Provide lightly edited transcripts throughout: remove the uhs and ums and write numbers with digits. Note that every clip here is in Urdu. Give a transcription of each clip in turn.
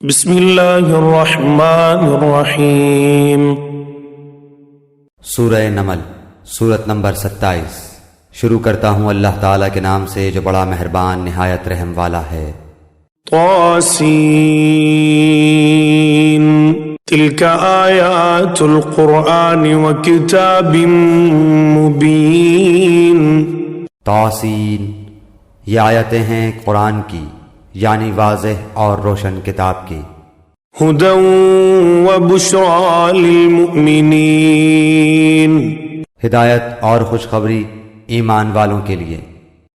بسم اللہ الرحمن الرحیم۔ سورہ نمل، سورت نمبر 27۔ شروع کرتا ہوں اللہ تعالیٰ کے نام سے جو بڑا مہربان نہایت رحم والا ہے۔ طاسین، تلک آیات القرآن وکتاب مبین۔ طاسین، یہ آیتیں ہیں قرآن کی، یعنی واضح اور روشن کتاب کی۔ ہدی وبشری للمؤمنین، ہدایت اور خوشخبری ایمان والوں کے لیے۔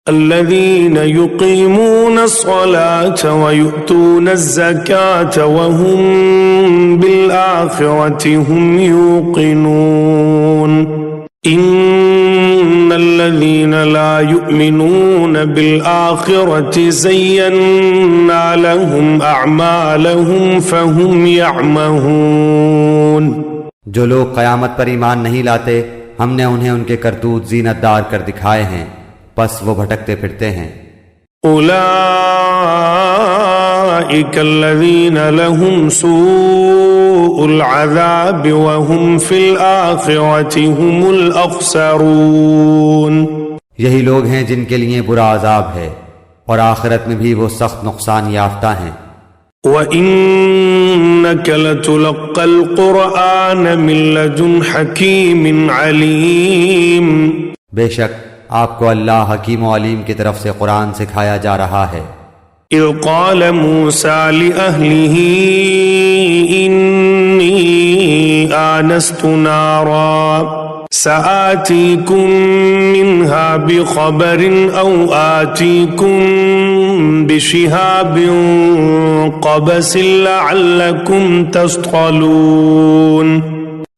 الذین یقیمون الصلاة ویؤتون الزکاة وهم بالآخرة هم یوقنون۔ ان الذین لا یؤمنون بالآخرة زینا لهم اعمالهم فهم یعمہون۔ جو لوگ قیامت پر ایمان نہیں لاتے ہم نے انہیں ان کے کرتوت زینت دار کر دکھائے ہیں، پس وہ بھٹکتے پھرتے ہیں۔ اولئک الذین لهم سوء العذاب وهم فی الآخرة هم الاخسرون۔ یہی لوگ ہیں جن کے لیے برا عذاب ہے اور آخرت میں بھی وہ سخت نقصان یافتہ ہیں۔ وَإِنَّكَ لَتُلَقَّى الْقُرْآنَ مِن لَّدُنْ حَكِيمٍ عَلِيمٍ۔ بے شک آپ کو اللہ حکیم و علیم کی طرف سے قرآن سکھایا جا رہا ہے۔ اِذْ قَالَ مُوسَىٰ لِأَهْلِهِ إِنِّي آنَسْتُ نَارًا سَآتِيكُم مِّنْهَا بِخَبَرٍ أَوْ آتِيكُم بِشِهَابٍ قَبَسٍ لَعَلَّكُمْ تَصْطَلُونَ۔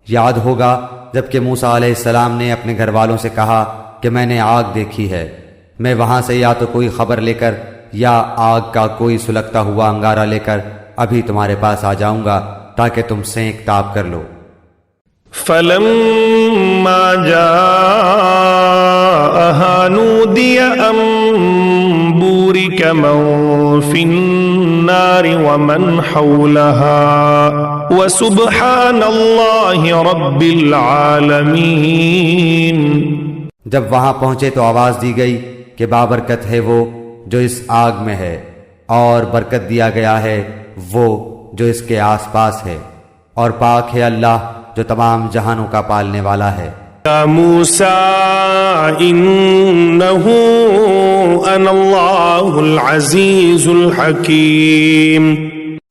یاد ہوگا جب کہ موسیٰ علیہ السلام نے اپنے گھر والوں سے کہا کہ میں نے آگ دیکھی ہے، میں وہاں سے یا تو کوئی خبر لے کر یا آگ کا کوئی سلگتا ہوا انگارہ لے کر ابھی تمہارے پاس آ جاؤں گا تاکہ تم سینک تاب کر لو۔ فَلَمَّا جَاءَهَا نُودِيَ أَن بُورِكَ مَن فِي النَّارِ وَمَنْ حَوْلَهَا وَسُبْحَانَ اللَّهِ رَبِّ الْعَالَمِينَ۔ جب وہاں پہنچے تو آواز دی گئی کہ بابرکت ہے وہ جو اس آگ میں ہے، اور برکت دیا گیا ہے وہ جو اس کے آس پاس ہے، اور پاک ہے اللہ جو تمام جہانوں کا پالنے والا ہے۔ یا موسیٰ انہ انا اللہ العزیز الحکیم۔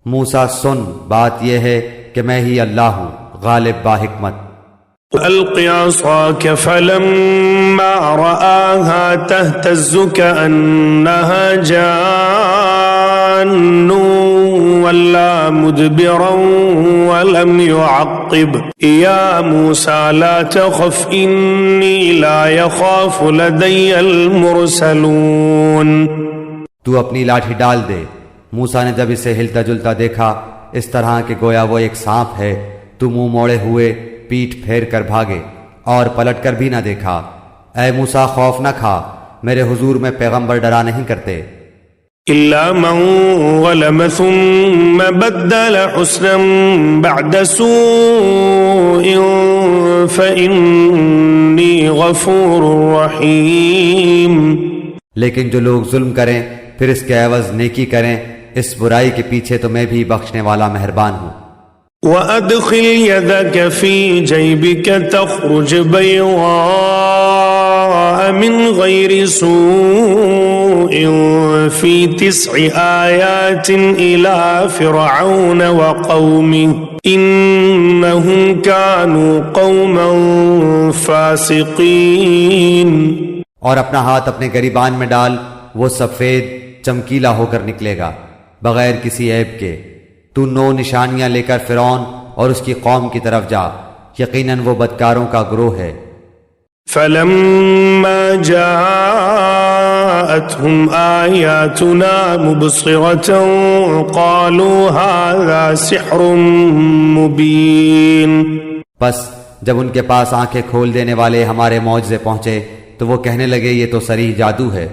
موسیٰ سن، بات یہ ہے کہ میں ہی اللہ ہوں، غالب باحکمت۔ الق عصاک فلما رآها تہتز کأنها جان ولا مدبرا ولم يعقب یا موسیٰ لا تخف انی لا يخاف لدی المرسلون۔ تو اپنی لاٹھی ڈال دے۔ موسیٰ نے جب اسے ہلتا جلتا دیکھا اس طرح کہ گویا وہ ایک سانپ ہے تو منہ موڑے ہوئے پیٹ پھیر کر بھاگے اور پلٹ کر بھی نہ دیکھا۔ اے موسیٰ خوف نہ کھا، میرے حضور میں پیغمبر ڈرا نہیں کرتے۔ إلا من ظلم ثم بدل حسنا بعد سوء فإني غفور رحيم۔ لیکن جو لوگ ظلم کریں پھر اس کے عوض نیکی کریں، اس برائی کے پیچھے تو میں بھی بخشنے والا مہربان ہوں۔ وَأَدْخِلْ يَدَكَ فِي جَيْبِكَ تَخْرُجْ بَيْضَاءَ مِنْ غَيْرِ سُوءٍ فِي 9 آيَاتٍ إِلَى فِرْعَوْنَ وَقَوْمِهِ إِنَّهُمْ كَانُوا قَوْمًا فَاسِقِينَ۔ اور اپنا ہاتھ اپنے گریبان میں ڈال، وہ سفید چمکیلا ہو کر نکلے گا بغیر کسی عیب کے۔ تو 9 نشانیاں لے کر فرعون اور اس کی قوم کی طرف جا، یقیناً وہ بدکاروں کا گروہ ہے۔ فَلَمَّا جَاءَتْهُمْ آيَاتُنَا مُبْصِرَةً قَالُوا هَذَا سِحْرٌ مُبِينٌ۔ پس جب ان کے پاس آنکھیں کھول دینے والے ہمارے معجزے پہنچے تو وہ کہنے لگے یہ تو صریح جادو ہے۔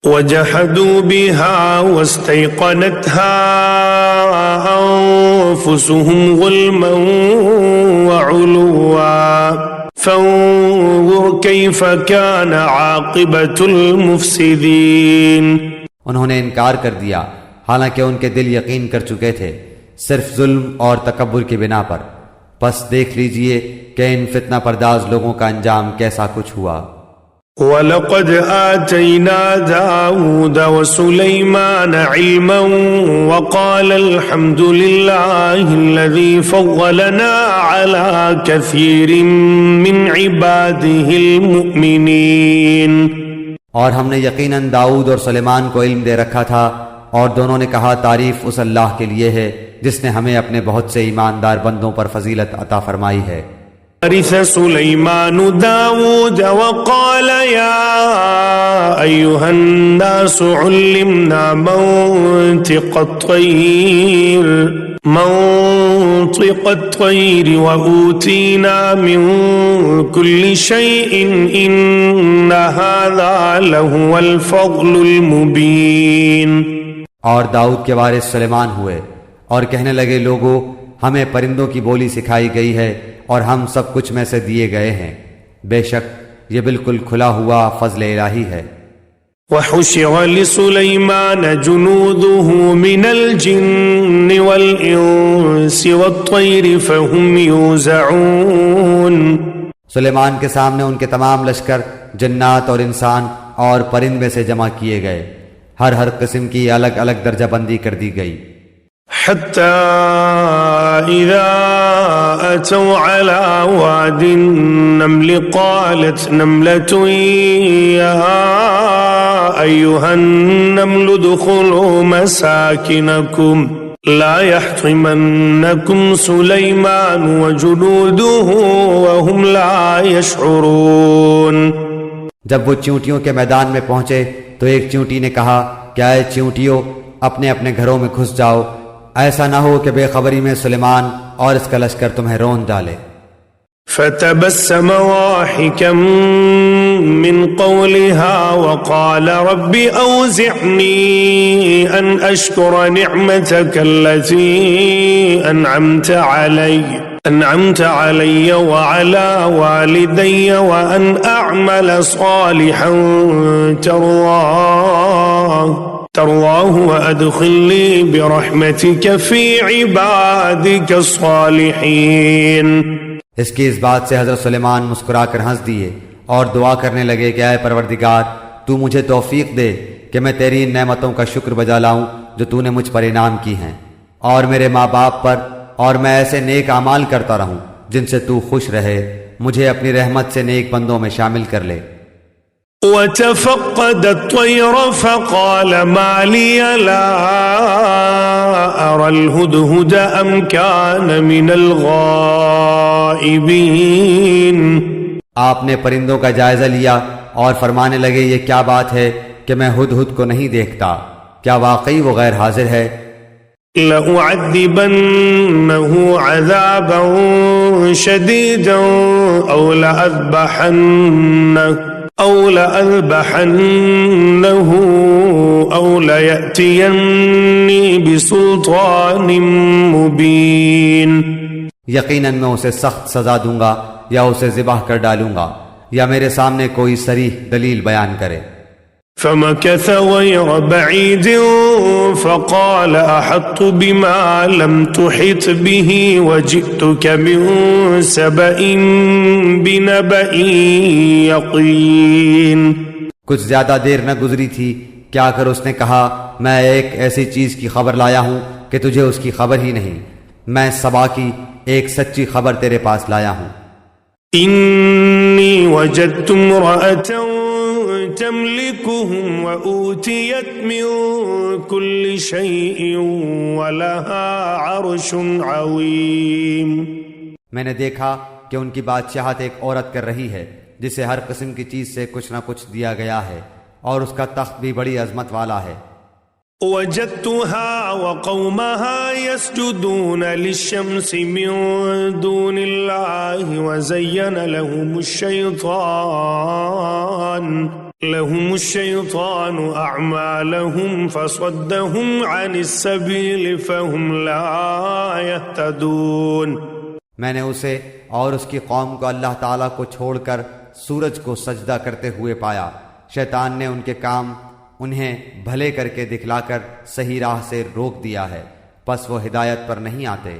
وجحدوا بها واستيقنتها أنفسهم ظلما وعلوا فانظر كيف كان عاقبة المفسدين. انہوں نے انکار کر دیا حالانکہ ان کے دل یقین کر چکے تھے صرف ظلم اور تکبر کی بنا پر. پس دیکھ لیجئے کہ ان فتنہ پرداز لوگوں کا انجام کیسا کچھ ہوا. وَلَقَدْ آتَيْنَا دَاوُودَ وَسُلَيْمَانَ عِلْمًا وَقَالَ الْحَمْدُ لِلَّهِ الَّذِي فَضَّلَنَا عَلَى كَثِيرٍ مِّنْ عِبَادِهِ الْمُؤْمِنِينَ. اور ہم نے یقیناً داؤد اور سلیمان کو علم دے رکھا تھا اور دونوں نے کہا تعریف اس اللہ کے لیے ہے جس نے ہمیں اپنے بہت سے ایماندار بندوں پر فضیلت عطا فرمائی ہے. وَرِثَ سُلَيْمَانُ دَاوُودَ وَقَالَ يَا أَيُّهَا النَّاسُ عُلِّمْنَا مَنطِقَ الطَّيْرِ وَأُوتِينَا مِن كُلِّ شَيْءٍ إِنَّ هَذَا لَهُوَ الْفَضْلُ الْمُبِينُ. اور داؤد کے وارث سلیمان ہوئے اور کہنے لگے لوگو ہمیں پرندوں کی بولی سکھائی گئی ہے اور ہم سب کچھ میں سے دیے گئے ہیں. بے شک یہ بالکل کھلا ہوا فضل الہی ہے. وَحُشِرَ لِسُلَيْمَانَ جُنُودُهُ مِنَ الْجِنِّ وَالْإِنسِ وَالطَّيْرِ فَهُمْ يُوزَعُونَ. سلیمان کے سامنے ان کے تمام لشکر جنات اور انسان اور پرند میں سے جمع کیے گئے. ہر قسم کی الگ الگ درجہ بندی کر دی گئی. حتى إذا أتوا على واد النمل قالت نملة يا أيها النمل ادخلوا مساكنكم لا يحطمنكم سليمان وجنوده وهم لا يشعرون. جب وہ چیونٹیوں کے میدان میں پہنچے تو ایک چیونٹی نے کہا کیا اے چیونٹیوں اپنے اپنے گھروں میں گھس جاؤ، ایسا نہ ہو کہ بے خبری میں سلیمان اور اس کا لشکر تمہیں رون ڈالے. فتبسم ضاحكا من قولها وقال رب أوزعني أن أشكر نعمتك التي أنعمت علي وعلى والدي وأن أعمل صالحا ترضاه وأدخلني برحمتك في عبادك الصالحين. اس کی اس بات سے حضرت سلیمان مسکرا کر ہنس دیے اور دعا کرنے لگے کہ اے پروردگار تو مجھے توفیق دے کہ میں تیری ان نعمتوں کا شکر بجا لاؤں جو تو نے مجھ پر انعام کی ہیں، اور میرے ماں باپ پر، اور میں ایسے نیک اعمال کرتا رہوں جن سے تو خوش رہے. مجھے اپنی رحمت سے نیک بندوں میں شامل کر لے. وتفقد الطير فقال ما لي لا أرى الهدهد أم كان من الغائبين. آپ نے پرندوں کا جائزہ لیا اور فرمانے لگے یہ کیا بات ہے کہ میں ہدہد کو نہیں دیکھتا، کیا واقعی وہ غیر حاضر ہے؟ لأعذبنه عذابا شديدا أو لأذبحنه أو ليأتيني بسلطان مبين. یقیناً میں اسے سخت سزا دوں گا یا اسے ذبح کر ڈالوں گا یا میرے سامنے کوئی صریح دلیل بیان کرے. فمكث غير بعيد فقال أحطت بما لم تحط به وجئتك من سبأ بنبأ يقين. کچھ زیادہ دیر نہ گزری تھی کہ آ کر اس نے کہا میں ایک ایسی چیز کی خبر لایا ہوں کہ تجھے اس کی خبر ہی نہیں، میں سبا کی ایک سچی خبر تیرے پاس لایا ہوں. إني وجدت امرأة تملكهم وأوتيت من كل شيء ولها عرش عظيم. میں نے دیکھا کہ ان کی بادشاہت ایک عورت کر رہی ہے جسے ہر قسم کی چیز سے کچھ نہ کچھ دیا گیا ہے اور اس کا تخت بھی بڑی عظمت والا ہے. وجدتها وقومها يسجدون للشمس من دون الله وزين لهم لهم الشيطان أعمالهم فصدهم عن السبيل فهم لا يهتدون۔ میں نے اسے اور اس کی قوم کو اللہ تعالیٰ کو چھوڑ کر سورج کو سجدہ کرتے ہوئے پایا، شیطان نے ان کے کام انہیں بھلے کر کے دکھلا کر صحیح راہ سے روک دیا ہے، پس وہ ہدایت پر نہیں آتے۔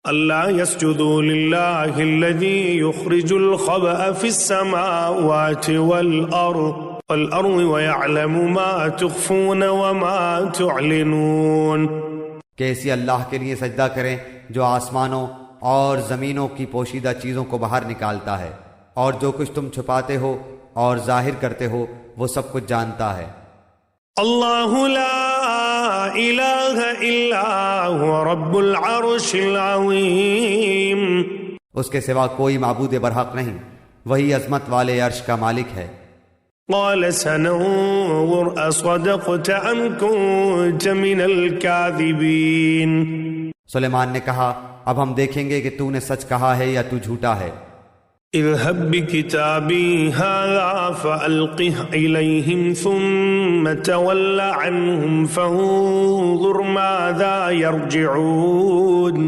اللہ يسجدوا للہ الذي يخرج الخبأ في السماوات والأرض ويعلم ما تخفون وما تعلنون، کہ اسی اللہ کے لیے سجدہ کریں جو آسمانوں اور زمینوں کی پوشیدہ چیزوں کو باہر نکالتا ہے، اور جو کچھ تم چھپاتے ہو اور ظاہر کرتے ہو وہ سب کچھ جانتا ہے۔ اللہ لا الہ الا هو رب العرش العظیم، اس کے سوا کوئی معبود برحق نہیں، وہی عظمت والے عرش کا مالک ہے۔ قال سننظر اصدقت ام كنت من الكاذبین، سلیمان نے کہا اب ہم دیکھیں گے کہ تو نے سچ کہا ہے یا تو جھوٹا ہے۔ اذهب بكتابي هذا فألقه إليهم ثم تول عنهم فانظر ماذا يرجعون،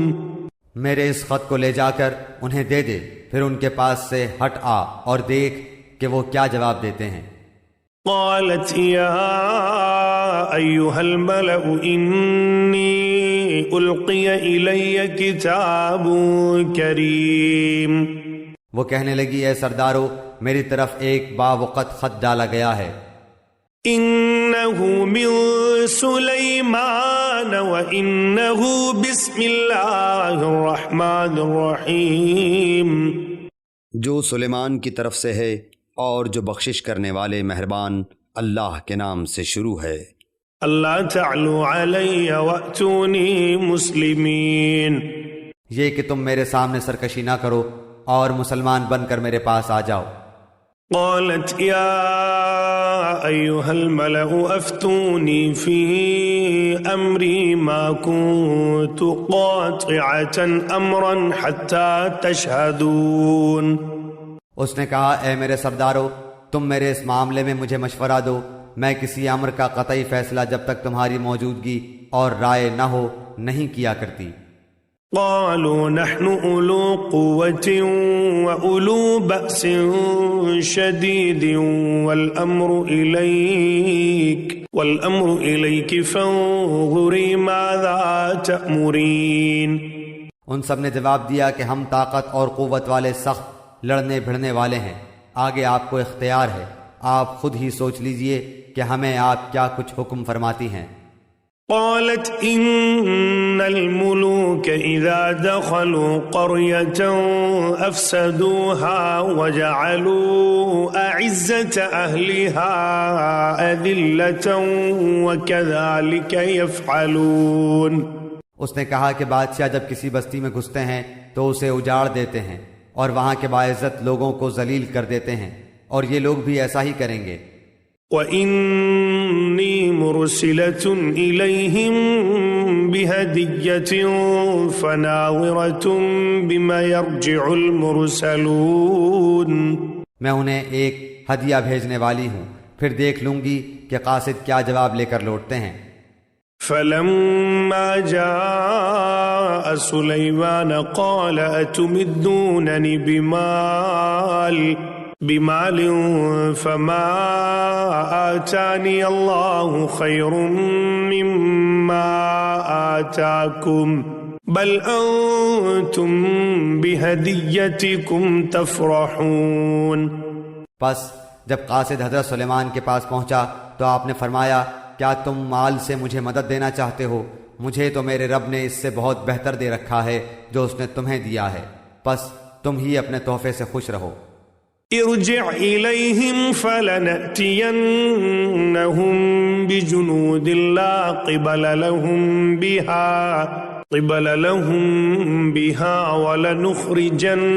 میرے اس خط کو لے جا کر انہیں دے دے، پھر ان کے پاس سے ہٹ آ اور دیکھ کہ وہ کیا جواب دیتے ہیں۔ قالت يا أيها الملأ إني ألقي إلي كتاب كريم، وہ کہنے لگی اے سردارو میری طرف ایک باوقت خط ڈالا گیا ہے، إنه من سليمان وإنه بسم الله الرحمن الرحيم، جو سلیمان کی طرف سے ہے اور جو بخشش کرنے والے مہربان اللہ کے نام سے شروع ہے۔ اللہ تعلوا علی وأتونی مسلمین، یہ کہ تم میرے سامنے سرکشی نہ کرو اور مسلمان بن کر میرے پاس آ جاؤ۔ قالت یا ایہا الملأ افتونی فی امری ما کنت قاطعة امرا حتی تشہدون، اس نے کہا اے میرے سردارو تم میرے اس معاملے میں مجھے مشورہ دو، میں کسی امر کا قطعی فیصلہ جب تک تمہاری موجودگی اور رائے نہ ہو نہیں کیا کرتی۔ قالوا نحن أولو قوة وأولو بأس شديد والأمر إليك فانظري ماذا تأمرين، ان سب نے جواب دیا کہ ہم طاقت اور قوت والے سخت لڑنے بھڑنے والے ہیں، آگے آپ کو اختیار ہے، آپ خود ہی سوچ لیجئے کہ ہمیں آپ کیا کچھ حکم فرماتی ہیں۔ قالت ان الملوك اذا دخلوا قرية افسدوها وجعلوا اعزة اهلها اذلة وكذلك يفعلون، اس نے کہا کہ بادشاہ جب کسی بستی میں گھستے ہیں تو اسے اجاڑ دیتے ہیں اور وہاں کے باعزت لوگوں کو ذلیل کر دیتے ہیں، اور یہ لوگ بھی ایسا ہی کریں گے۔ وَإِنِّي مُرْسِلَةٌ إِلَيْهِمْ بِهَدِيَّةٍ فَنَاظِرَةٌ بِمَا يَرْجِعُ الْمُرْسَلُونَ، میں انہیں ایک ہدیہ بھیجنے والی ہوں، پھر دیکھ لوں گی کہ قاصد کیا جواب لے کر لوٹتے ہیں۔ فَلَمَّا جَاءَ سُلَيْمَانَ قَالَ أَتُمِدُّونَنِ بمال فما آتاني الله خير مما آتاكم بل أنتم بهديتكم تفرحون، پس جب قاصد حضرت سلیمان کے پاس پہنچا تو آپ نے فرمایا کیا تم مال سے مجھے مدد دینا چاہتے ہو؟ مجھے تو میرے رب نے اس سے بہت بہتر دے رکھا ہے جو اس نے تمہیں دیا ہے، پس تم ہی اپنے تحفے سے خوش رہو۔ ارجع إليهم فلنأتينهم بجنود لا قبل لهم بها ولنخرجنهم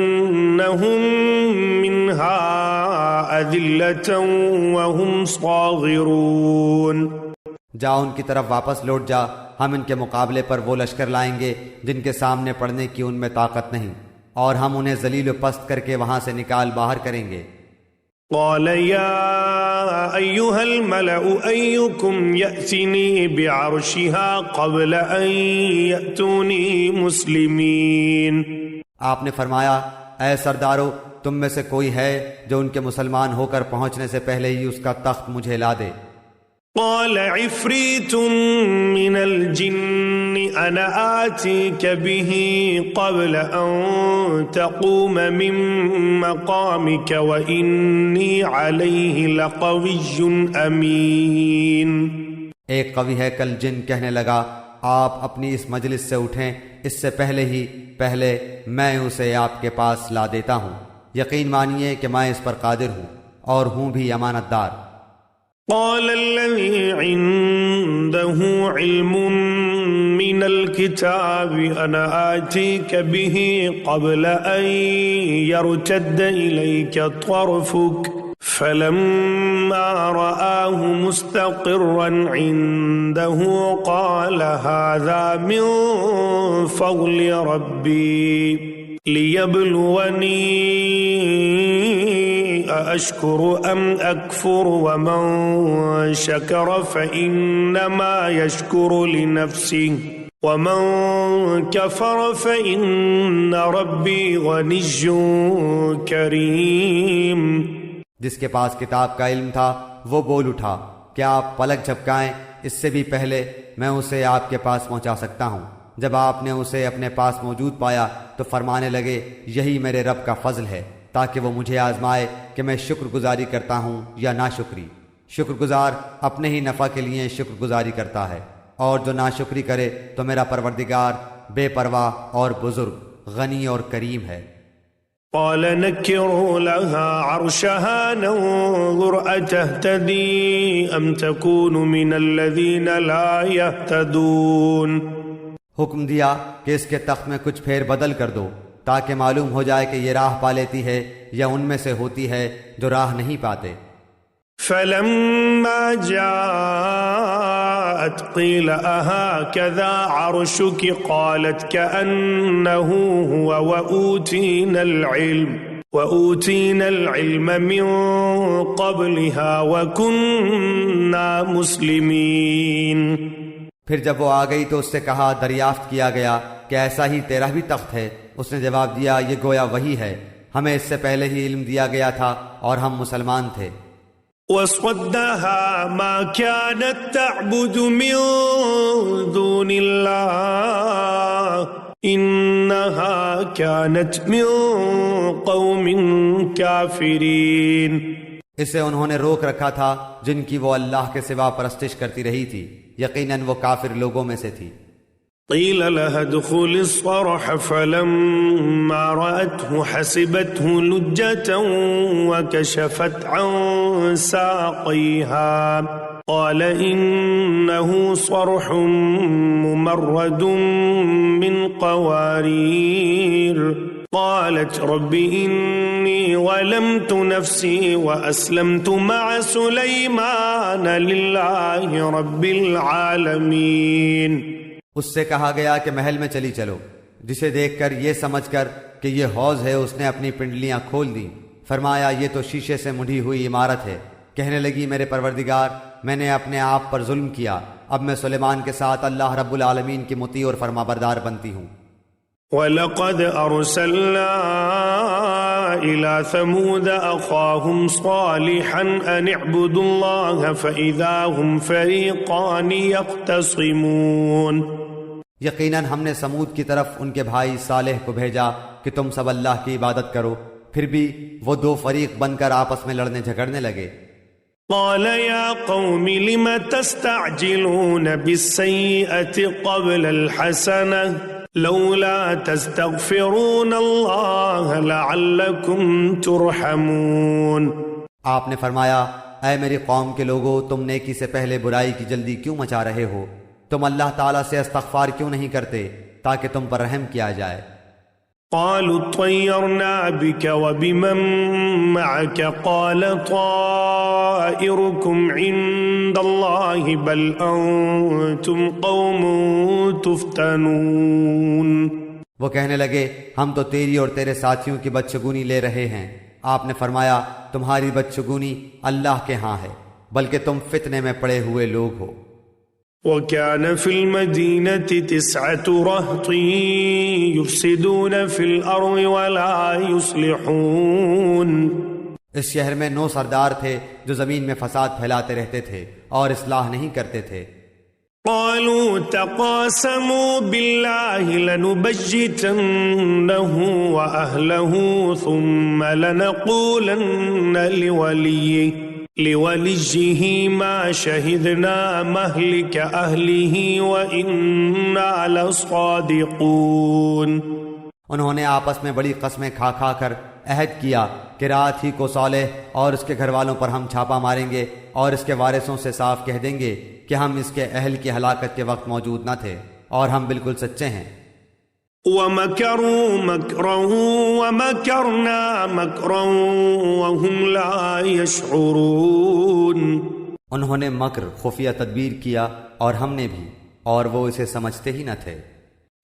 منها أذلة وهم صاغرون، جا ان کی طرف واپس لوٹ جا، ہم ان کے مقابلے پر وہ لشکر لائیں گے جن کے سامنے پڑنے کی ان میں طاقت نہیں، اور ہم انہیں ذلیل و پست کر کے وہاں سے نکال باہر کریں گے۔ قال یا أيها الملأ أيكم يأتني بعرشها قبل أن يأتوني مسلمين. آپ نے فرمایا اے سردارو تم میں سے کوئی ہے جو ان کے مسلمان ہو کر پہنچنے سے پہلے ہی اس کا تخت مجھے لا دے. قال عفريت من الجن أنا آتيك به قبل أن تقوم من مقامك وإني عليه لقوي أمين. ایک قوی ہے کل جن کہنے لگا آپ اپنی اس مجلس سے اٹھیں، اس سے پہلے میں اسے آپ کے پاس لا دیتا ہوں. یقین مانیے کہ میں اس پر قادر ہوں اور ہوں بھی امانت دار. قال الذي عنده علم من الكتاب أنا آتيك به قبل أن يرتد إليك طرفك فلما رآه مستقرا عنده قال هذا من فضل ربي ليبلوني أأشكر أم أكفر ومن شكر فإنما يشكر لنفسه ومن كفر فإن ربي غني كريم. جس کے پاس کتاب کا علم تھا وہ بول اٹھا کہ آپ پلک جھپکائیں، اس سے بھی پہلے میں اسے آپ کے پاس پہنچا سکتا ہوں. جب آپ نے اسے اپنے پاس موجود پایا تو فرمانے لگے یہی میرے رب کا فضل ہے تاکہ وہ مجھے آزمائے کہ میں شکر گزاری کرتا ہوں یا ناشکری. شکر گزار اپنے ہی نفع کے لیے شکر گزاری کرتا ہے اور جو ناشکری کرے تو میرا پروردگار بے پرواہ اور بزرگ، غنی اور کریم ہے. قال نكروا لها عرشها ننظر أتهتدي أم تكون من الذين لا يهتدون. حکم دیا کہ اس کے تخت میں کچھ پھیر بدل کر دو تاکہ معلوم ہو جائے کہ یہ راہ پا لیتی ہے یا ان میں سے ہوتی ہے جو راہ نہیں پاتے. فلما جاءت قيل أهكذا عرشك قالت كأنه هو وأوتينا العلم من قبلها وكنا مسلمين. پھر جب وہ آ گئی تو اس سے کہا دریافت کیا گیا کہ ایسا ہی تیرا بھی تخت ہے. اس نے جواب دیا یہ گویا وہی ہے، ہمیں اس سے پہلے ہی علم دیا گیا تھا اور ہم مسلمان تھے. وَصَدَّهَا مَا كَانَتْ تَعْبُدُ مِن دُونِ اللَّهِ إِنَّهَا كَانَتْ مِن قَوْمٍ كَافِرِينَ. اسے انہوں نے روک رکھا تھا جن کی وہ اللہ کے سوا پرستش کرتی رہی تھی، یقیناً وہ کافر لوگوں میں سے تھی. قیل لها ادخل الصرح فلما رأته حسبته لجة وكشفت عن ساقيها قال إنه صرح ممرد من قوارير قالت رب إني ظلمت نفسي وأسلمت مع سليمان لله رب العالمين. اس سے کہا گیا کہ محل میں چلی چلو، جسے دیکھ کر یہ سمجھ کر کہ یہ حوض ہے اس نے اپنی پنڈلیاں کھول دیں. فرمایا یہ تو شیشے سے مڑھی ہوئی عمارت ہے. کہنے لگی میرے پروردگار میں نے اپنے آپ پر ظلم کیا، اب میں سلیمان کے ساتھ اللہ رب العالمین کی مطیع اور فرما بردار بنتی ہوں. وَلَقَدْ أَرْسَلْنَا إِلَى ثَمُودَ أَخَاهُمْ صَالِحًا أَنِ اعْبُدُوا اللَّهَ فَإِذَا هُمْ فَرِيقَانِ يَخْتَصِمُونَ. یقیناً ہم نے سمود کی طرف ان کے بھائی صالح کو بھیجا کہ تم سب اللہ کی عبادت کرو، پھر بھی وہ دو فریق بن کر آپس میں لڑنے جھگڑنے لگے. قال يا قوم لم تستعجلون بالسيئة قبل الحسنة لولا تستغفرون الله لعلكم ترحمون. آپ نے فرمایا اے میری قوم کے لوگو تم نیکی سے پہلے برائی کی جلدی کیوں مچا رہے ہو؟ تم اللہ تعالیٰ سے استغفار کیوں نہیں کرتے تاکہ تم پر رحم کیا جائے؟ قالوا اطيرنا بك وبمن معك قال طائركم عند الله بل أنتم قوم تفتنون. وہ کہنے لگے ہم تو تیری اور تیرے ساتھیوں کی بدشگونی لے رہے ہیں. آپ نے فرمایا تمہاری بدشگونی اللہ کے ہاں ہے، بلکہ تم فتنے میں پڑے ہوئے لوگ ہو۔ وكان في المدينة 9 رهط يفسدون في الأرض ولا يصلحون۔ اس شہر میں 9 سردار تھے جو زمین میں فساد پھیلاتے رہتے تھے اور اصلاح نہیں کرتے تھے۔ قالوا تقاسموا بالله لنبجتنه وأهله ثم لنقولن لوليه ما شهدنا مهلك أهله وإنا لصادقون۔ انہوں نے آپس میں بڑی قسمیں کھا کھا کر عہد کیا کہ رات ہی کو صالح اور اس کے گھر والوں پر ہم چھاپا ماریں گے اور اس کے وارثوں سے صاف کہہ دیں گے کہ ہم اس کے اہل کی ہلاکت کے وقت موجود نہ تھے اور ہم بالکل سچے ہیں۔ وَمَكَرُوا مَكْرًا وَمَكَرْنَا مَكْرًا وَهُمْ لَا يَشْعُرُونَ۔ انہوں نے مکر خفیہ تدبیر کیا اور ہم نے بھی، اور وہ اسے سمجھتے ہی نہ تھے۔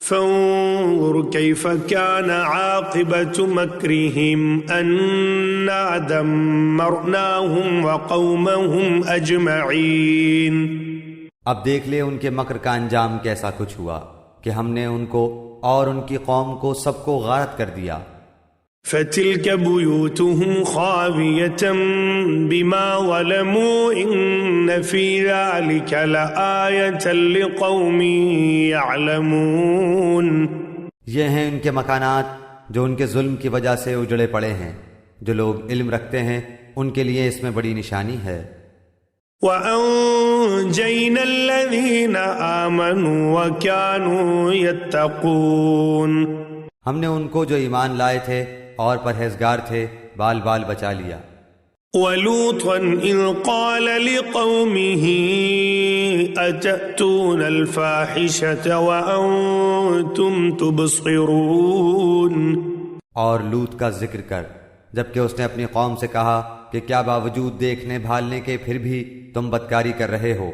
فانظر كيف كان عاقبة مكرهم أنا دمرناهم وقومهم أجمعين۔ اب دیکھ لے ان کے مکر کا انجام کیسا کچھ ہوا کہ ہم نے ان کو اور ان کی قوم کو سب کو غارت کر دیا۔ فتلك بيوتهم خاوية بما ظلموا إن في ذلك لآية لقوم يعلمون۔ یہ ہیں ان کے مکانات جو ان کے ظلم کی وجہ سے اجڑے پڑے ہیں، جو لوگ علم رکھتے ہیں ان کے لیے اس میں بڑی نشانی ہے۔ وَأَنجَيْنَا الَّذِينَ آمَنُوا وَكَانُوا يَتَّقُونَ۔ ہم نے ان کو جو ایمان لائے تھے اور پرہیزگار تھے بال بال بچا لیا۔ وَلُوطًا إِذْ قَالَ لِقَوْمِهِ أَتَأْتُونَ الْفَاحِشَةَ وَأَنْتُمْ تُبْصِرُونَ۔ اور لوط کا ذکر کر جبکہ اس نے اپنی قوم سے کہا کہ کیا باوجود دیکھنے بھالنے کے پھر بھی تم بدکاری کر رہے ہو؟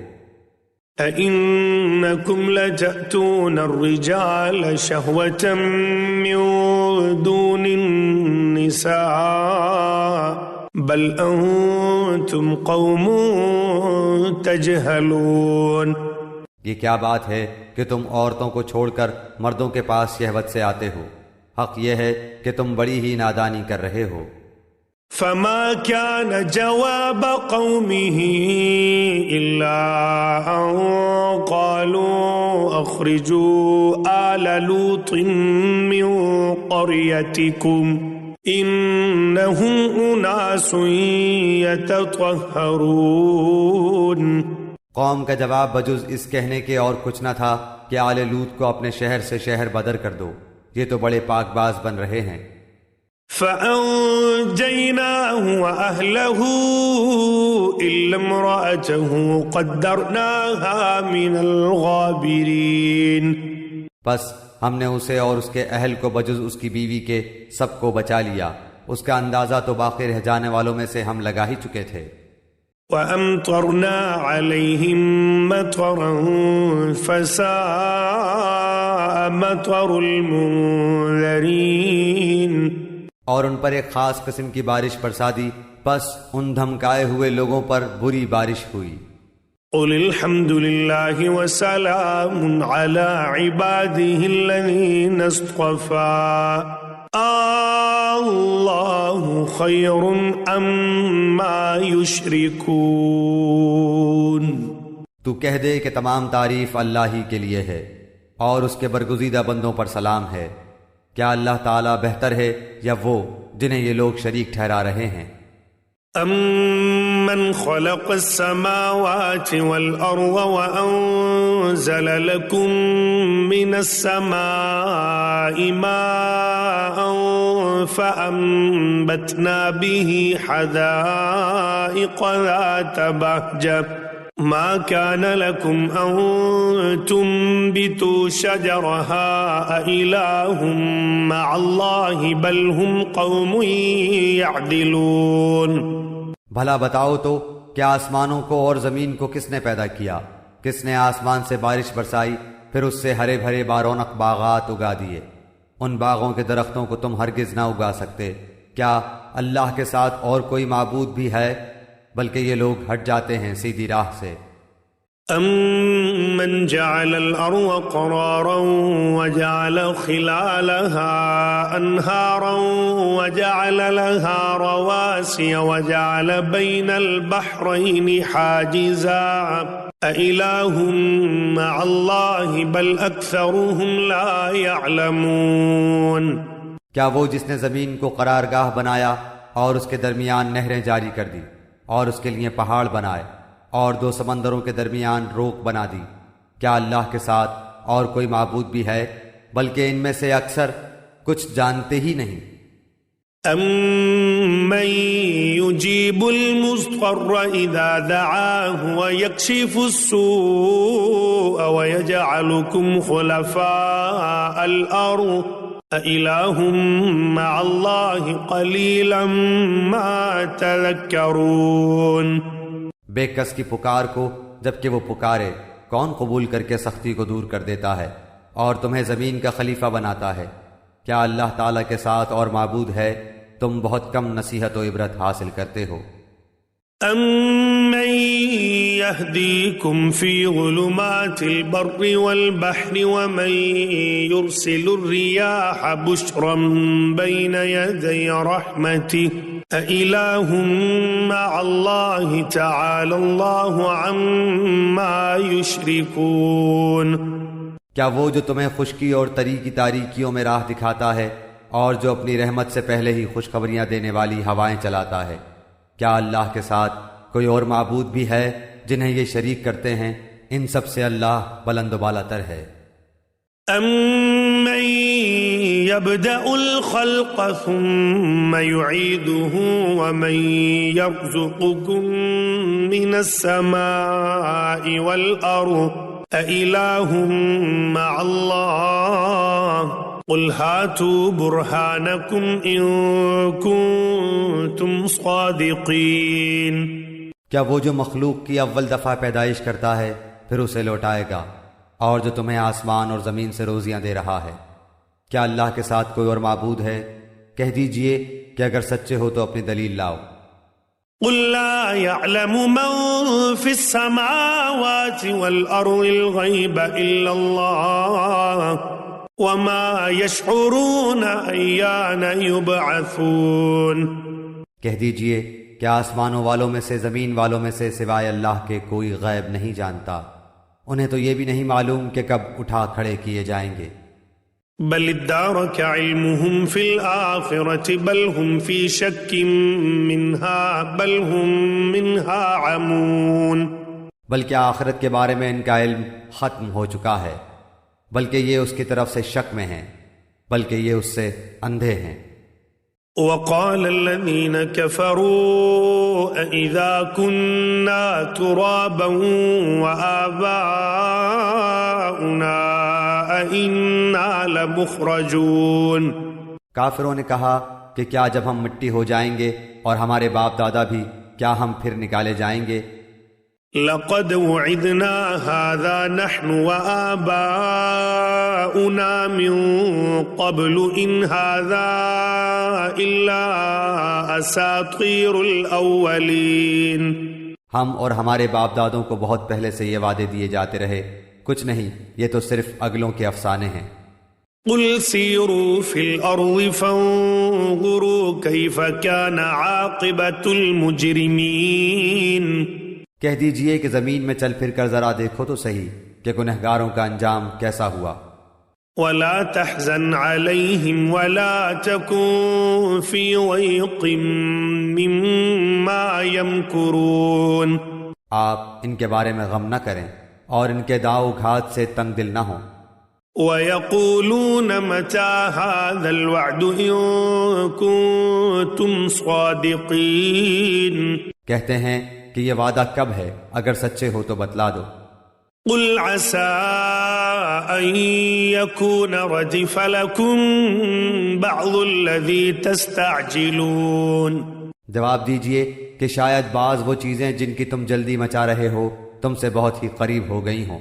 أَإِنَّكُمْ لَتَأْتُونَ الرِّجَالَ شَهْوَةً مِّن دُونِ النِّسَاءِ بَلْ أَنْتُمْ قَوْمٌ تَجْهَلُونَ۔ یہ کیا بات ہے کہ تم عورتوں کو چھوڑ کر مردوں کے پاس شہوت سے آتے ہو؟ حق یہ ہے کہ تم بڑی ہی نادانی کر رہے ہو۔ فما كان جواب قومه إلا أن قالوا أخرجوا آل لوط من قريتكم إنهم أناس يتطهرون۔ قوم کا جواب بجز اس کہنے کے اور کچھ نہ تھا کہ آل لوط کو اپنے شہر سے شہر بدر کر دو، یہ تو بڑے پاک باز بن رہے ہیں۔ فَأَنْجَيْنَاهُ وَأَهْلَهُ إِلَّا امْرَأَتَهُ قَدَّرْنَاهَا مِنَ الْغَابِرِينَ۔ بس ہم نے اسے اور اس کے اہل کو بجز اس کی بیوی کے سب کو بچا لیا، اس کا اندازہ تو باقی رہ جانے والوں میں سے ہم لگا ہی چکے تھے۔ وَأَمْطَرْنَا عَلَيْهِمْ مَطَرًا فَسَاءَ مَطَرُ الْمُنذَرِينَ۔ اور ان پر ایک خاص قسم کی بارش برسا دی، بس ان دھمکائے ہوئے لوگوں پر بری بارش ہوئی۔ قُلِ الْحَمْدُ لِلَّهِ وَسَلَامٌ عَلَى عِبَادِهِ الَّذِينَ اصْطَفَىٰ اللَّهُ خَيْرٌ أَمَّا يُشْرِكُونَ۔ تو کہہ دے کہ تمام تعریف اللہ ہی کے لیے ہے اور اس کے برگزیدہ بندوں پر سلام ہے۔ کیا اللہ تعالیٰ بہتر ہے یا وہ جنہیں یہ لوگ شریک ٹھہرا رہے ہیں؟ أَمَّنْ خَلَقَ السَّمَاوَاتِ وَالْأَرْضَ وَأَنزَلَ لَكُم مِّنَ السَّمَاءِ مَاءً فَأَنبَتْنَا بِهِ حَدَائِقَ ذَاتَ بَهْجَةٍ ما كان لكم أن تنبتوا شجرها أإله مع الله بل هم قوم يعدلون۔ بھلا بتاؤ تو کیا آسمانوں کو اور زمین کو کس نے پیدا کیا؟ کس نے آسمان سے بارش برسائی پھر اس سے ہرے بھرے بارونق باغات اگا دیے؟ ان باغوں کے درختوں کو تم ہرگز نہ اگا سکتے۔ کیا اللہ کے ساتھ اور کوئی معبود بھی ہے؟ بلکہ یہ لوگ ہٹ جاتے ہیں سیدھی راہ سے۔ أَمَّنْ جَعَلَ الْأَرْضَ قَرَارًا وَجَعَلَ خِلَالَهَا أَنْهَارًا وَجَعَلَ لَهَا رَوَاسِيَ وَجَعَلَ بَيْنَ الْبَحْرَيْنِ حَاجِزًا أَإِلَٰهٌ مَّعَ اللَّهِ بَلْ أَكْثَرُهُمْ لَا يَعْلَمُونَ۔ کیا وہ جس نے زمین کو قرارگاہ بنایا اور اس کے درمیان نہریں جاری کر دی اور اس کے لیے پہاڑ بنائے اور دو سمندروں کے درمیان روک بنا دی، کیا اللہ کے ساتھ اور کوئی معبود بھی ہے؟ بلکہ ان میں سے اکثر کچھ جانتے ہی نہیں۔ أَمَّن يُجِيبُ الْمُضْطَرَّ إِذَا دَعَاهُ وَيَكْشِفُ السُّوءَ وَيَجْعَلُكُمْ خُلَفَاءَ الْأَرْضِ أَإِلَٰهٌ مَّعَ اللَّهِ قَلِيلًا مَّا تَذَكَّرُونَ۔ بے کس کی پکار کو جبکہ وہ پکارے کون قبول کر کے سختی کو دور کر دیتا ہے اور تمہیں زمین کا خلیفہ بناتا ہے؟ کیا اللہ تعالیٰ کے ساتھ اور معبود ہے؟ تم بہت کم نصیحت و عبرت حاصل کرتے ہو۔ أَمَّن يَهْدِيكُمْ فِي ظُلُمَاتِ الْبَرِّ وَالْبَحْرِ وَمَن يُرْسِلُ الرِّيَاحَ بُشْرًا بَيْنَ يَدَيْ رَحْمَتِهِ أَإِلَٰهٌ مَّعَ اللَّهِ تَعَالَى اللَّهُ عَمَّا يُشْرِكُونَ۔ کیا وہ جو تمہیں خشکی اور تری کی تاریکیوں میں راہ دکھاتا ہے اور جو اپنی رحمت سے پہلے ہی خوشخبریاں دینے والی ہوائیں چلاتا ہے، کیا اللہ کے ساتھ کوئی اور معبود بھی ہے جنہیں یہ شریک کرتے ہیں؟ ان سب سے اللہ بلند و بالا تر ہے۔ أَمَّن يَبْدَأُ الْخَلْقَ ثُمَّ يُعِيدُهُ وَمَن يَرْزُقُكُم مِّنَ السَّمَاءِ وَالْأَرْضِ أَإِلَٰهٌ مَّعَ اللَّهِ قُلْ هَاتُوا بُرْهَانَكُمْ إِن كُنتُمْ صَادِقِينَ۔ کیا وہ جو مخلوق کی اول دفعہ پیدائش کرتا ہے پھر اسے لوٹائے گا، اور جو تمہیں آسمان اور زمین سے روزیاں دے رہا ہے، کیا اللہ کے ساتھ کوئی اور معبود ہے؟ کہہ دیجئے کہ اگر سچے ہو تو اپنی دلیل لاؤ۔ قُل لَّا يَعْلَمُ مَن فِي السَّمَاوَاتِ وَالْأَرْضِ الْغَيْبَ إِلَّا اللَّهُ وَمَا يَشْعُرُونَ أَيَّانَ يُبْعَثُونَ۔ کہہ دیجئے کہ آسمانوں والوں میں سے زمین والوں میں سے سوائے اللہ کے کوئی غیب نہیں جانتا، انہیں تو یہ بھی نہیں معلوم کہ کب اٹھا کھڑے کیے جائیں گے۔ بل ادارك علمهم في الآخرة بل هم في شك منها بل هم منها عمون۔ بلکہ آخرت کے بارے میں ان کا علم ختم ہو چکا ہے، بلکہ یہ اس کی طرف سے شک میں ہیں، بلکہ یہ اس سے اندھے ہیں۔ وقال الذين كفروا أإذا كنا ترابا وآباؤنا أإنا لمخرجون۔ کافروں نے کہا کہ کیا جب ہم مٹی ہو جائیں گے اور ہمارے باپ دادا بھی، کیا ہم پھر نکالے جائیں گے؟ لقد وعدنا هذا نحن وآباؤنا من قبل إن هذا إلا أساطير الأولين۔ ہم اور ہمارے باپ دادوں کو بہت پہلے سے یہ وعدے دیے جاتے رہے، کچھ نہیں، یہ تو صرف اگلوں کے افسانے ہیں۔ قل سيروا في الأرض فانظروا كيف كان عاقبة المجرمين۔ کہہ دیجئے کہ زمین میں چل پھر کر ذرا دیکھو تو صحیح کہ گنہگاروں کا انجام کیسا ہوا۔ ولا تحزن عليهم ولا تكن في ضيق مما يمكرون۔ آپ ان کے بارے میں غم نہ کریں اور ان کے داؤ گھات سے تنگ دل نہ ہوں۔ وَيَقُولُونَ مَتَى هَذَا الْوَعْدُ إِن كُنتُمْ صَادِقِينَ۔ کہتے ہیں کہ یہ وعدہ کب ہے، اگر سچے ہو تو بتلا دو۔ قُلْ عَسَىٰ أَن يَكُونَ رَدِفَ لَكُمْ بَعْضُ الَّذِي تَسْتَعْجِلُونَ۔ جواب دیجئے کہ شاید بعض وہ چیزیں جن کی تم جلدی مچا رہے ہو تم سے بہت ہی قریب ہو گئی ہوں۔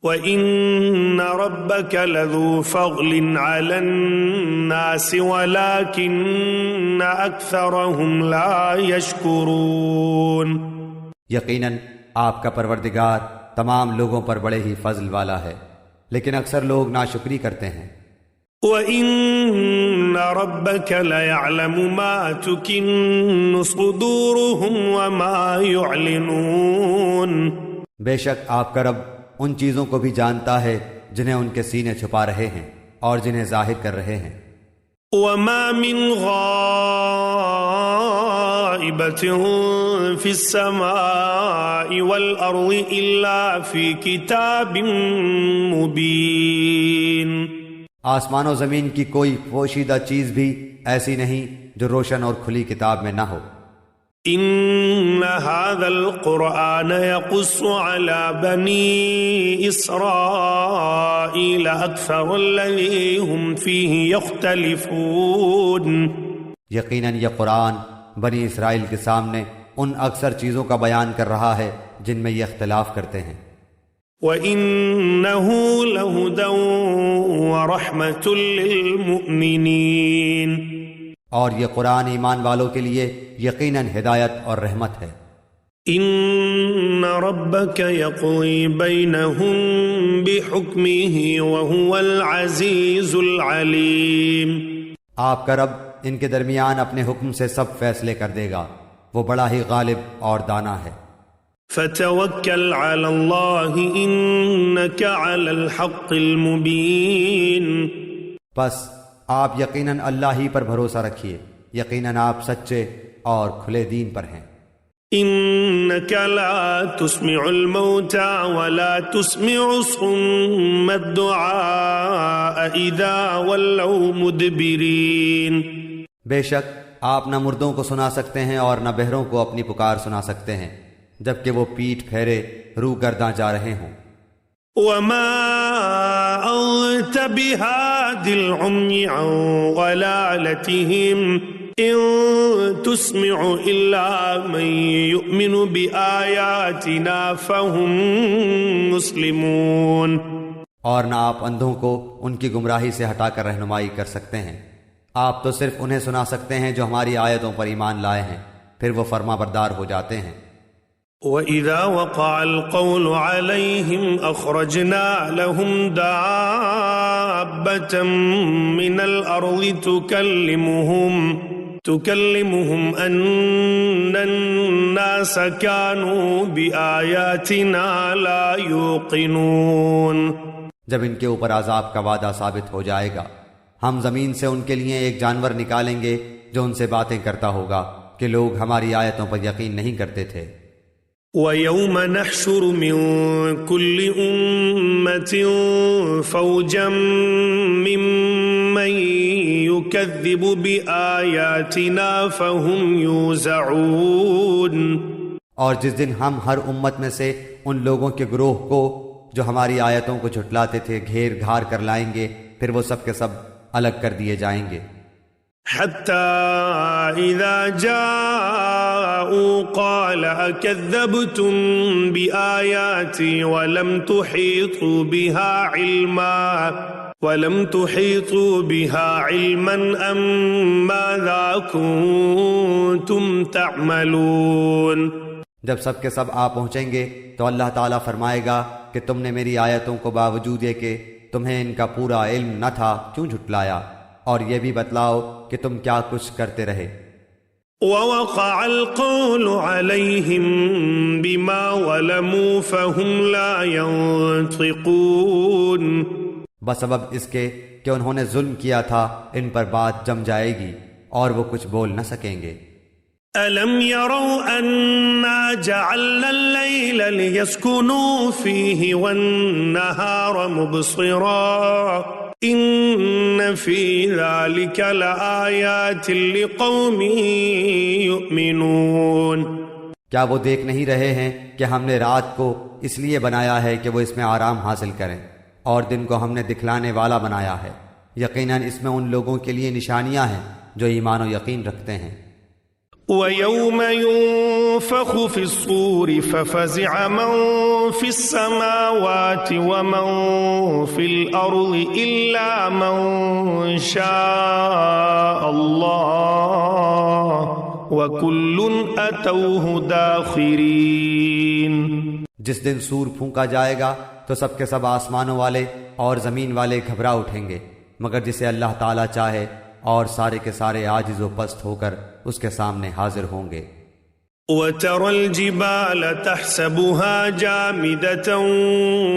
وَإِنَّ رَبَّكَ لَذُو فَضْلٍ عَلَى النَّاسِ وَلَكِنَّ أَكْثَرَهُمْ لَا يَشْكُرُونَ۔ یقیناً آپ کا پروردگار تمام لوگوں پر بڑے ہی فضل والا ہے، لیکن اکثر لوگ ناشکری کرتے ہیں۔ وَإِنَّ رَبَّكَ لَيَعْلَمُ مَا تُكِنُّ صُدُورُهُمْ وَمَا يُعْلِنُونَ۔ بے شک آپ کا رب ان چیزوں کو بھی جانتا ہے جنہیں ان کے سینے چھپا رہے ہیں اور جنہیں ظاہر کر رہے ہیں۔ وَمَا مِنْ غَائِبَةٍ فِي السَّمَاءِ وَالْأَرْضِ إِلَّا فِي كِتَابٍ مُبِينٍ۔ آسمان و زمین کی کوئی پوشیدہ چیز بھی ایسی نہیں جو روشن اور کھلی کتاب میں نہ ہو۔ إِنَّ هَذَا الْقُرْآنَ يَقُصُّ عَلَى بَنِي إِسْرَائِيلَ أَكْثَرَ الَّذِي هُمْ فِيهِ يَخْتَلِفُونَ۔ یقیناً یہ قرآن بنی اسرائیل کے سامنے ان اکثر چیزوں کا بیان کر رہا ہے جن میں یہ اختلاف کرتے ہیں۔ وَإِنَّهُ لَهُدًى وَرَحْمَةٌ لِّلْمُؤْمِنِينَ۔ اور یہ قرآن ایمان والوں کے لیے یقیناً ہدایت اور رحمت ہے۔ إِنَّ رَبَّكَ يَقْضِي بَيْنَهُم بِحُكْمِهِ وَهُوَ الْعَزِيزُ الْعَلِيمُ۔ آپ کا رب ان کے درمیان اپنے حکم سے سب فیصلے کر دے گا، وہ بڑا ہی غالب اور دانا ہے۔ فَتَوَكَّلْ عَلَى اللَّهِ إِنَّكَ عَلَى الْحَقِّ الْمُبِينِ۔ بس آپ یقیناً اللہ ہی پر بھروسہ رکھیے، یقیناً آپ سچے اور کھلے دین پر ہیں۔ إِنَّكَ لَا تُسْمِعُ الْمَوْتَى وَلَا تُسْمِعُ الصُّمَّ الدُّعَاءَ إِذَا وَلَّوْا مُدْبِرِينَ۔ بے شک آپ نہ مردوں کو سنا سکتے ہیں اور نہ بہروں کو اپنی پکار سنا سکتے ہیں جبکہ وہ پیٹھ پھیرے روح گرداں جا رہے ہوں۔ وَمَا أَنْتَ بِهَادِ الْعُمْيِ عَنْ ضَلَالَتِهِمْ إِن تُسْمِعُ إِلَّا مَن يُؤْمِنُ بِآيَاتِنَا فَهُمْ مُسْلِمُونَ۔ اور نہ آپ اندھوں کو ان کی گمراہی سے ہٹا کر رہنمائی کر سکتے ہیں، آپ تو صرف انہیں سنا سکتے ہیں جو ہماری آیتوں پر ایمان لائے ہیں، پھر وہ فرما بردار ہو جاتے ہیں۔ وَإِذَا وَقَعَ الْقَوْلُ عَلَيْهِمْ أَخْرَجْنَا لَهُمْ دَابَّةً مِّنَ الْأَرْضِ تُكَلِّمُهُمْ أَنَّ النَّاسَ كَانُوا بِآيَاتِنَا لَا يُوقِنُونَ۔ جب ان کے اوپر عذاب کا وعدہ ثابت ہو جائے گا، ہم زمین سے ان کے لیے ایک جانور نکالیں گے جو ان سے باتیں کرتا ہوگا کہ لوگ ہماری آیتوں پر یقین نہیں کرتے تھے۔ وَيَوْمَ نَحْشُرُ مِن كُلِّ أُمَّةٍ فَوْجًا مِّمَّن يُكَذِّبُ بِآيَاتِنَا فَهُمْ يُوزَعُونَ۔ اور جس دن ہم ہر امت میں سے ان لوگوں کے گروہ کو جو ہماری آیتوں کو جھٹلاتے تھے گھیر گھار کر لائیں گے، پھر وہ سب کے سب الگ کر دیے جائیں گے۔ حتى إذا جاءوا قال أكذبتم بآياتي ولم تحيطوا بها علما أم ماذا كنتم تعملون۔ جب سب کے سب آ پہنچیں گے تو اللہ تعالیٰ فرمائے گا کہ تم نے میری آیتوں کو باوجود یہ کہ تمہیں ان کا پورا علم نہ تھا کیوں جھٹلایا، اور یہ بھی بتلاؤ کہ تم کیا کچھ کرتے رہے۔ وَوَقَعَ الْقَوْلُ عَلَيْهِمْ بِمَا ظَلَمُوا فَهُمْ لَا يَنطِقُونَ۔ بسبب اس کے کہ انہوں نے ظلم کیا تھا ان پر بات جم جائے گی اور وہ کچھ بول نہ سکیں گے۔ أَلَمْ يَرَوْا أَنَّا جَعَلْنَا اللَّيْلَ لِيَسْكُنُوا فِيهِ وَالنَّهَارَ مُبْصِرًا إِنَّ فِي ذَلِكَ لَآيَاتٍ لِقَوْمٍ يُؤْمِنُونَ۔ کیا وہ دیکھ نہیں رہے ہیں کہ ہم نے رات کو اس لیے بنایا ہے کہ وہ اس میں آرام حاصل کریں، اور دن کو ہم نے دکھلانے والا بنایا ہے، یقیناً اس میں ان لوگوں کے لیے نشانیاں ہیں جو ایمان و یقین رکھتے ہیں۔ وَيَوْمَ يُنفَخُ فِي الصُّورِ فَفَزِعَ مَن في السماوات ومن في الأرض إلا من شاء الله وكل أتوه داخرين۔ جس دن سور پھونکا جائے گا تو سب کے سب آسمانوں والے اور زمین والے گھبرا اٹھیں گے مگر جسے اللہ تعالیٰ چاہے، اور سارے کے سارے عاجز و پست ہو کر اس کے سامنے حاضر ہوں گے۔ وَتَرَى الْجِبَالَ تَحْسَبُهَا جَامِدَةً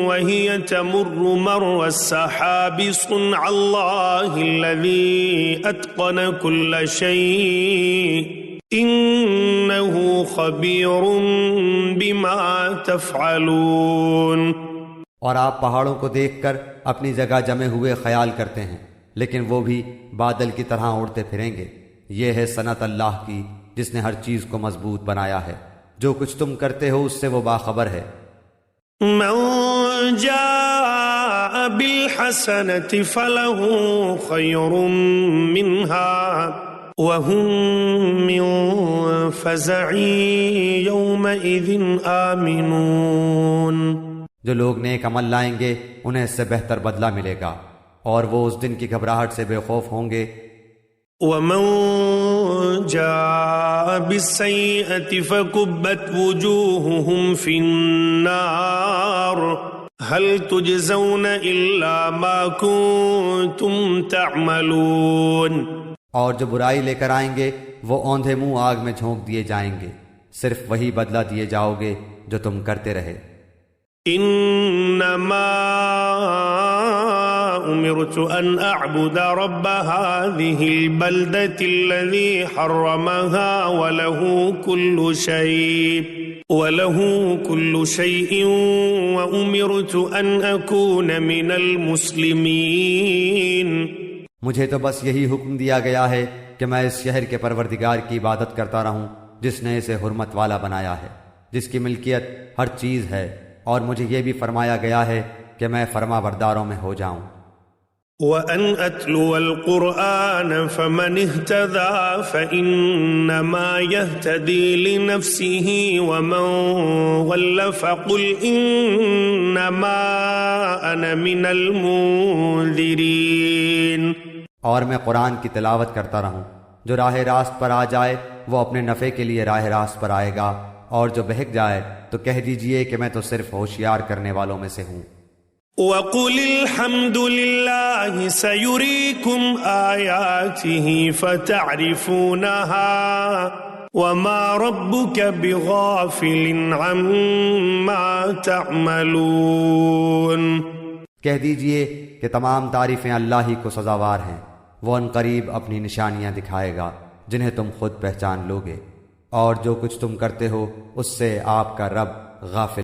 وَهِيَ تَمُرُّ مَرَّ السَّحَابِ صُنْعَ اللَّهِ الَّذِي أَتْقَنَ كُلَّ شَيْءٍ إِنَّهُ خَبِيرٌ بِمَا تَفْعَلُونَ۔ اور آپ پہاڑوں کو دیکھ کر اپنی جگہ جمے ہوئے خیال کرتے ہیں، لیکن وہ بھی بادل کی طرح اڑتے پھریں گے۔ یہ ہے صنعت اللہ کی جس نے ہر چیز کو مضبوط بنایا ہے، جو کچھ تم کرتے ہو اس سے وہ باخبر ہے۔ من جاء بالحسنة فله خير منها وهم من فزع يومئذ آمنون۔ جو لوگ نیک عمل لائیں گے انہیں اس سے بہتر بدلہ ملے گا، اور وہ اس دن کی گھبراہٹ سے بے خوف ہوں گے۔ ومن جاء بالسيئة فكبت وجوههم في النار هل تجزون إلا ما كنتم تعملون۔ اور جو برائی لے کر آئیں گے وہ اوندھے منہ آگ میں جھونک دیے جائیں گے، صرف وہی بدلہ دیے جاؤ گے جو تم کرتے رہے۔ انما امرت ان اعبد رب هذه البلدة الذي حرمها وله كل شيء وامرت ان اكون من المسلمين۔ مجھے تو بس یہی حکم دیا گیا ہے کہ میں اس شہر کے پروردگار کی عبادت کرتا رہوں جس نے اسے حرمت والا بنایا ہے، جس کی ملکیت ہر چیز ہے، اور مجھے یہ بھی فرمایا گیا ہے کہ میں فرما برداروں میں ہو جاؤں۔ وَأَنْ أَتْلُوَ الْقُرْآنَ فَمَنِ اهْتَدَى فَإِنَّمَا يَهْتَدِي لِنَفْسِهِ وَمَنْ ضَلَّ فَقُلْ إِنَّمَا أَنَا مِنَ الْمُنذِرِينَ۔ اور میں قرآن کی تلاوت کرتا رہوں، جو راہ راست پر آ جائے وہ اپنے نفع کے لیے راہ راست پر آئے گا، اور جو بہک جائے تو کہہ دیجئے کہ میں تو صرف ہوشیار کرنے والوں میں سے ہوں۔ وَقُلِ الْحَمْدُ لِلَّهِ سَيُرِيكُمْ آيَاتِهِ فَتَعْرِفُونَهَا وَمَا رَبُّكَ بِغَافِلٍ عَمَّا تَعْمَلُونَ۔ کہہ دیجئے کہ تمام تعریفیں اللہ ہی کو سزاوار ہیں، وہ ان قریب اپنی نشانیاں دکھائے گا جنہیں تم خود پہچان لوگے، اور جو کچھ تم کرتے ہو اس سے آپ کا رب غافل